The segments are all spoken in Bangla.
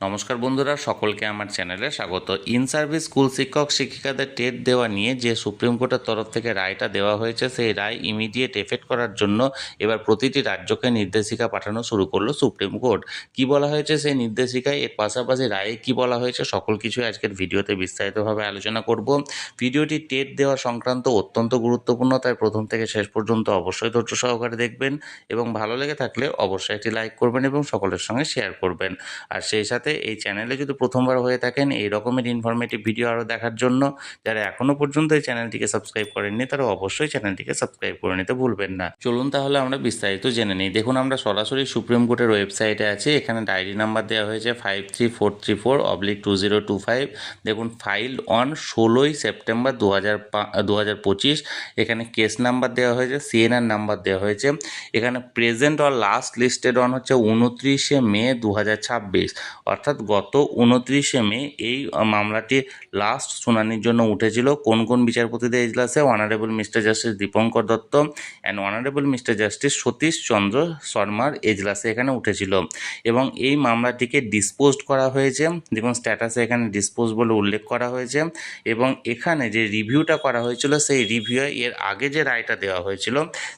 নমস্কার বন্ধুরা, সকলকে আমার চ্যানেলে স্বাগত। ইন সার্ভিস স্কুল শিক্ষক শিক্ষিকাদের টেট দেওয়া নিয়ে যে সুপ্রিম কোর্টের তরফ থেকে রায়টা দেওয়া হয়েছে, সেই রায় ইমিডিয়েট এফেক্ট করার জন্য এবার প্রতিটি রাজ্যকে নির্দেশিকা পাঠানো শুরু করলো সুপ্রিম কোর্ট। কি বলা হয়েছে সেই নির্দেশিকায়, এর পাশাপাশি রায়ে কি বলা হয়েছে, সকল কিছুই আজকের ভিডিওতে বিস্তারিতভাবে আলোচনা করব। ভিডিওটি টেট দেওয়া সংক্রান্ত অত্যন্ত গুরুত্বপূর্ণ, তাই প্রথম থেকে শেষ পর্যন্ত অবশ্যই ধৈর্য সহকারে দেখবেন এবং ভালো লেগে থাকলে অবশ্যই একটি লাইক করবেন এবং সকলের সঙ্গে শেয়ার করবেন। আর সেই সাথে এই চ্যানেলে যদি প্রথমবার হয়ে থাকেন এই রকমের ইনফরমেটিভ ভিডিও আরও দেখার জন্য, যারা এখনও পর্যন্ত এই চ্যানেলটিকে সাবস্ক্রাইব করেননি তারা অবশ্যই চ্যানেলটিকে সাবস্ক্রাইব করে নিতে ভুলবেন না। চলুন তাহলে আমরা বিস্তারিত জেনে নিই। দেখুন, আমরা সরাসরি সুপ্রিম কোর্টের ওয়েবসাইটে আছি। এখানে ডায়েরি নাম্বার দেওয়া হয়েছে 53434/2025। দেখুন, ফাইল অন 16ই সেপ্টেম্বর 2025। এখানে কেস নাম্বার দেওয়া হয়েছে, সিএনআর নাম্বার দেওয়া হয়েছে। এখানে present or last listed on হচ্ছে 29শে মে 2026, অর্থাৎ গত 29শে মে এই মামলাটি লাস্ট শুনানির জন্য উঠেছিল। কোন কোন বিচারপতিদের এজলাসে? Honourable mister justice Dipankar Datta and honourable mister justice Satish Chandra শর্মার এজলাসে এখানে উঠেছিল এবং এই মামলাটিকে ডিসপোজড করা হয়েছে। দেখুন, স্ট্যাটাসে এখানে ডিসপোজ বলে উল্লেখ করা হয়েছে এবং এখানে যে রিভিউটা করা হয়েছিল সেই রিভিউয়ে এর আগে যে রায়টা দেওয়া হয়েছিল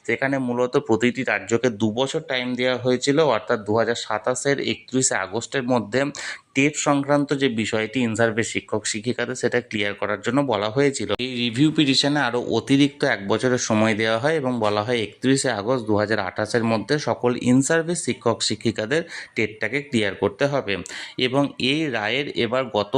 সেখানে মূলত প্রতিটি রাজ্যকে 2 বছর টাইম দেওয়া হয়েছিল, অর্থাৎ 2027-এর 31শে আগস্টের মধ্যে টেট সংক্রান্ত যে বিষয়টি ইন সার্ভিস শিক্ষক শিক্ষিকাদের সেটা ক্লিয়ার করার জন্য বলা হয়েছিল। এই রিভিউ পিটিশনে আরও অতিরিক্ত 1 বছরের সময় দেওয়া হয় এবং বলা হয় 31শে আগস্ট 2028-এর মধ্যে সকল ইন সার্ভিস শিক্ষক শিক্ষিকাদের টেটটাকে ক্লিয়ার করতে হবে। এবং এই রায়ের এবার গত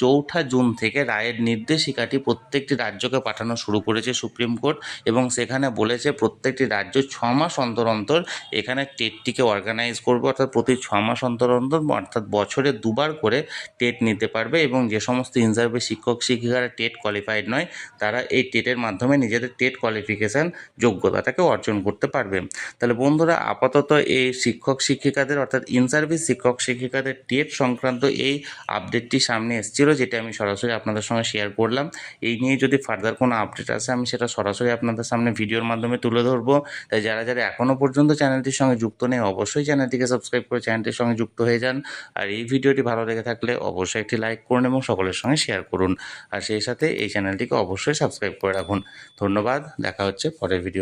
4 জুন থেকে রায়ের নির্দেশিকাটি প্রত্যেকটি রাজ্যকে পাঠানো শুরু করেছে সুপ্রিম কোর্ট এবং সেখানে বলেছে প্রত্যেকটি রাজ্য 6 মাস অন্তর অন্তর এখানে টেটটিকে অর্গানাইজ করবে, অর্থাৎ প্রতি 6 মাস অন্তর অন্তর, অর্থাৎ বছরে 2বার করে টেট নিতে পারবে এবং যে সমস্ত ইন সার্ভিস শিক্ষক শিক্ষিকারা টেট কোয়ালিফাইড নয় তারা এই টেটের মাধ্যমে নিজেদের টেট কোয়ালিফিকেশান যোগ্যতাটাকে অর্জন করতে পারবে। তাহলে বন্ধুরা, আপাতত এই শিক্ষক শিক্ষিকাদের অর্থাৎ ইন সার্ভিস শিক্ষক শিক্ষিকাদের টেট সংক্রান্ত এই আপডেটটি সামনে এসেছিল, যেটা আমি সরাসরি আপনাদের সঙ্গে শেয়ার করলাম। এই নিয়ে যদি ফার্দার কোনো আপডেট আসে আমি সেটা সরাসরি আপনাদের সামনে ভিডিওর মাধ্যমে তুলে ধরবো। তাই যারা যারা এখনও পর্যন্ত চ্যানেলটির সঙ্গে যুক্ত নেই অবশ্যই চ্যানেলটিকে সাবস্ক্রাইব করে চ্যানেলটির সঙ্গে যুক্ত হয়ে যান। আর এই ভিডিওটি ভালো লেগে থাকলে অবশ্যই একটি লাইক করুন এবং সকলের সঙ্গে শেয়ার করুন। আর সেই সাথে এই চ্যানেলটিকে অবশ্যই সাবস্ক্রাইব করে রাখুন। ধন্যবাদ, দেখা হচ্ছে পরের ভিডিও।